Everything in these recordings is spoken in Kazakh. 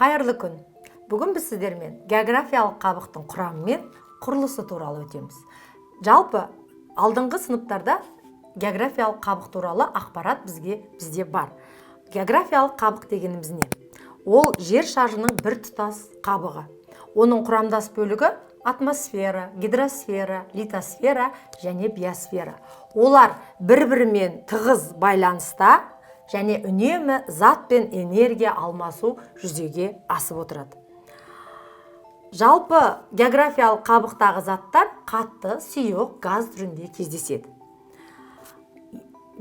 Қайырлы күн. Бүгін біз сіздермен географиялық қабықтың құрамы мен құрылысы туралы өтеміз. Жалпы алдыңғы сыныптарда географиялық қабық туралы ақпарат бізде бар. Географиялық қабық дегеніміз не? Ол жер шарының бір тұтас қабығы. Оның құрамдас бөлігі атмосфера, гидросфера, литосфера және биосфера. Олар бір-бірімен тығыз байланыста және үнемі зат пен энергия алмасу жүзеге асып отырады. Жалпы географиялық қабықтағы заттар қатты, сұйық, газ түрінде кездеседі.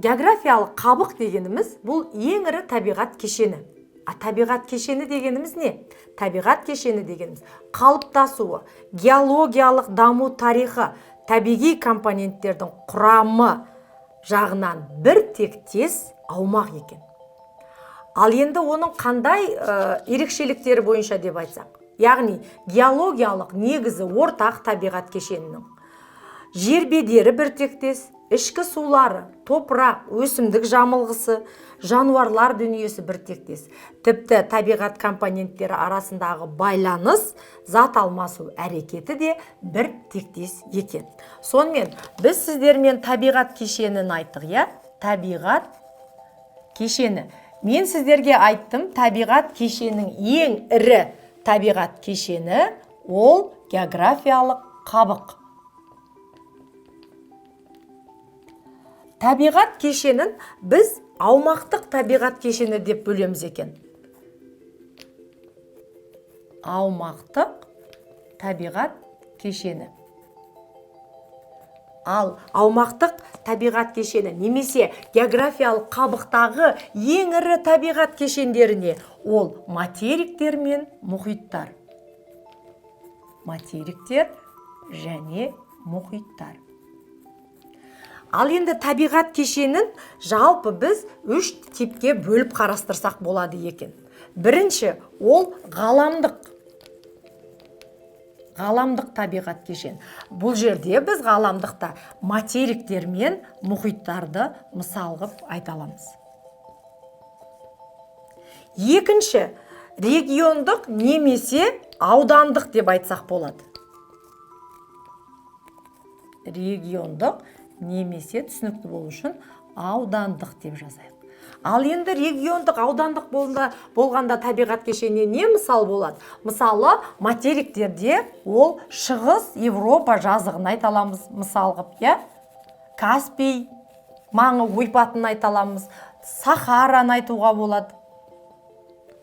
Географиялық қабық дегеніміз бұл ең ірі табиғат кешені. Табиғат кешені дегеніміз не? Табиғат кешені дегеніміз қалыптасуы, геологиялық даму тарихы, табиғи компоненттердің құрамы жағынан бір тектес аумақ екен. Ал енді оның қандай ерекшеліктері бойынша деп айтсақ, яғни геологиялық негізі ортақ табиғат кешенінің. Жер бедері бір тектес, ішкі сулары, топырақ, өсімдік жамылғысы, жануарлар дүниесі бір тектес. Тіпті табиғат компоненттері арасындағы байланыс, зат алмасу әрекеті де бір тектес екен. Сонымен біз сіздермен табиғат кешенін айттық, я? Табиғат кешені. Мен сіздерге айттым, табиғат кешенінің ең ірі табиғат кешені ол географиялық қабық. Табиғат кешенін біз аумақтық табиғат кешені деп бөлеміз екен. Аумақтық табиғат кешені. Ал аумақтық табиғат кешені немесе географиялық қабықтағы ең ірі табиғат кешендеріне ол материктер мен мұхиттар. Материктер және мұхиттар. Ал енді табиғат кешенін жалпы біз үш типке бөліп қарастырсақ болады екен. Бірінші, ол ғаламдық табиғат кешен. Бұл жерде біз ғаламдықта материктер мен мұхиттарды мысал қылып айта аламыз. Екінші, региондық немесе аудандық деп айтсақ болады. Региондық немесе түсінікті болу үшін аудандық деп жазайық. Ал енді региондық, аудандық болғанда табиғат кешеніне не мысал болады? Мысалы, материктерде ол шығыс Европа жазығын айта аламыз мысал қылып, я? Каспий маңы ойпатын айта аламыз, Сахараны айтуға болады.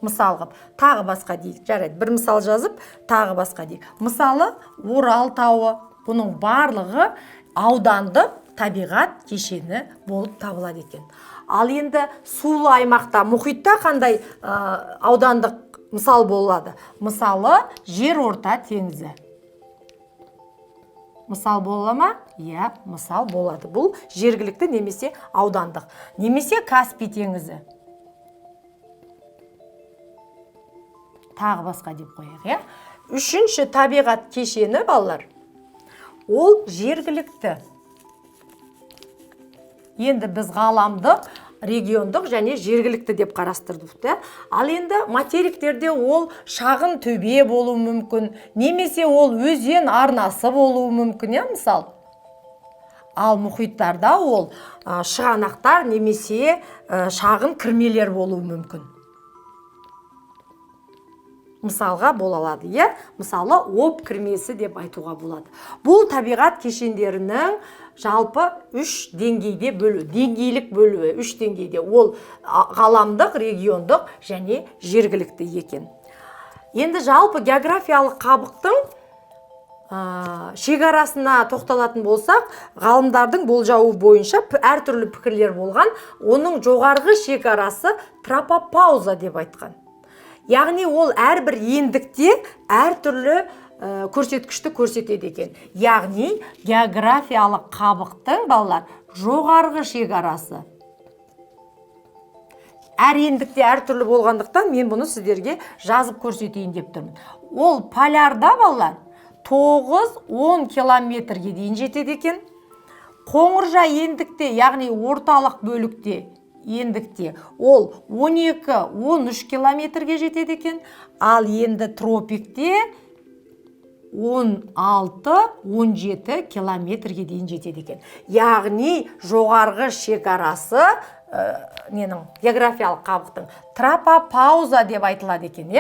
Мысал қылып, тағы басқа дейік. Жарайды, бір мысал жазып, тағы басқа дейік. Мысалы, Орал тауы, бұның барлығы аудандық табиғат кешені болып табылады екен. Ал енді сулы аймақта, мұхитта қандай аудандық мысал болады? Мысалы, жерорта теңізі. Мысал бола ма? Иә, мысал болады. Бұл жергілікті немесе аудандық. Немесе Каспий теңізі. Тағы басқа деп қояйық, иә? Үшінші табиғат кешені, балалар, ол жергілікті. Енді біз ғаламдық, региондық және жергілікті деп қарастырдық. Ал енді материктерде ол шағын төбе болуы мүмкін, немесе ол өзен арнасы болуы мүмкін, мысал. Ал мұхиттарда ол шығанақтар немесе шағын кірмелер болуы мүмкін. Мысалға бола алады, е? Мысалы, об кірмесі деп айтуға болады. Бұл табиғат кешендерінің жалпы үш деңгейде бөлу, деңгейлік бөлуі үш деңгейде. Ол ғаламдық, региондық және жергілікті екен. Енді жалпы географиялық қабықтың шекарасына тоқталатын болсақ, ғалымдардың болжауы бойынша әртүрлі пікірлер болған. Оның жоғарғы шекарасы тропопауза деп айтқан. Яғни ол әрбір ендікте әртүрлі көрсеткішті көрсетеді екен. Яғни географиялық қабықтың, балалар, жоғарғы шекарасы. Әр ендікте әртүрлі болғандықтан мен бұны сіздерге жазып көрсетейін деп тұрмын. Ол полярда, балалар, 9-10 километрге дейін жетеді екен. Қоңыржай ендікте, яғни орталық бөлікте ендікте ол 12-13 километрге жетеді екен, ал енді тропикте 16-17 километрге дейін жетеді екен. Яғни жоғарғы шекарасы географиялық қабықтың тропопауза деп айтылады екен,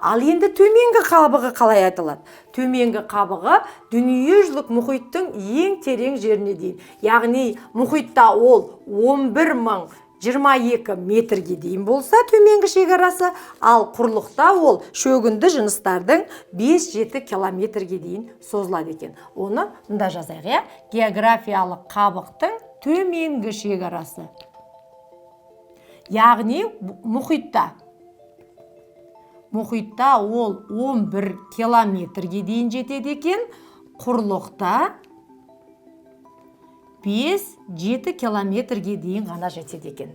Ал енді төменгі қабығы қалай айтылады? Төменгі қабығы дүниежүзілік мұхиттың ең терең жеріне дейін. Яғни мұхитта ол 11.022 метрге дейін болса төменгі шекарасы, ал құрлықта ол шөгінді жыныстардың 5-7 километрге дейін созылады екен. Оны мында жазайық, географиялық қабықтың төменгі шекарасы. Яғни мұхитта ол 11 километрге дейін жетеді екен, құрлықта 5-7 километрге дейін ғана жетеді екен.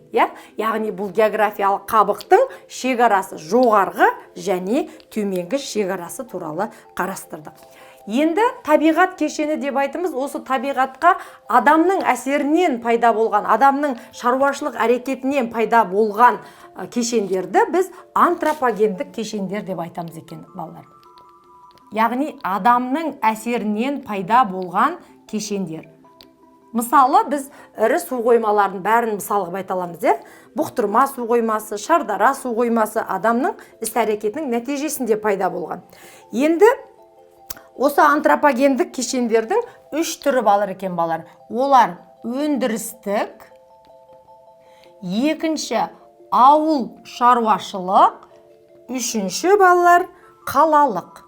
Яғни бұл географиялық қабықтың шекарасы жоғарғы және төменгі шекарасы туралы қарастырдық. Енді табиғат кешені деп айтымыз, осы табиғатқа адамның әсерінен пайда болған, адамның шаруашылық әрекетінен пайда болған кешендерді біз антропогендік кешендер деп айтамыз екен, балалар. Яғни адамның әсерінен пайда болған кешендер. Мысалы, біз ірі су қоймалардың бәрін мысалға айта аламыз, Бұқтырма су қоймасы, Шардара су қоймасы адамның іс-әрекетінің нәтижесінде пайда болған. Енді осы антропогендік кешендердің 3 түрі бар екен, балалар. Олар өндірістік, екінші ауыл шаруашылық, үшінші балалар қалалық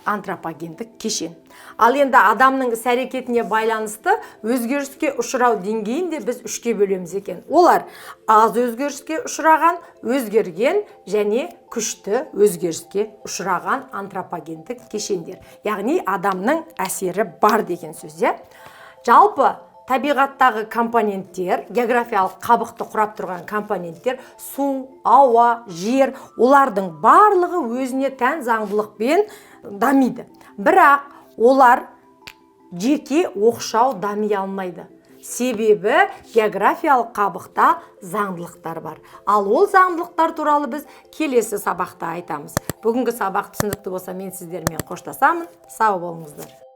антропогендік кешен. Ал енді адамның іс-әрекетіне байланысты өзгеріске ұшырау деңгейін де біз 3-ке бөлеміз екен. Олар аз өзгеріске ұшыраған, өзгерген және күшті өзгеріске ұшыраған антропогендік кешендер. Яғни адамның әсері бар деген сөз. Жалпы табиғаттағы компоненттер, географиялық қабықты құрап тұрған компоненттер, су, ауа, жер, олардың барлығы өзіне тән заңдылықпен дамиды. Бірақ олар жеке оқшау дами алмайды. Себебі географиялық қабықта заңдылықтар бар. Ал ол заңдылықтар туралы біз келесі сабақта айтамыз. Бүгінгі сабақ түсінікті болса, мен сіздермен қоштасамын. Сау болыңыздар.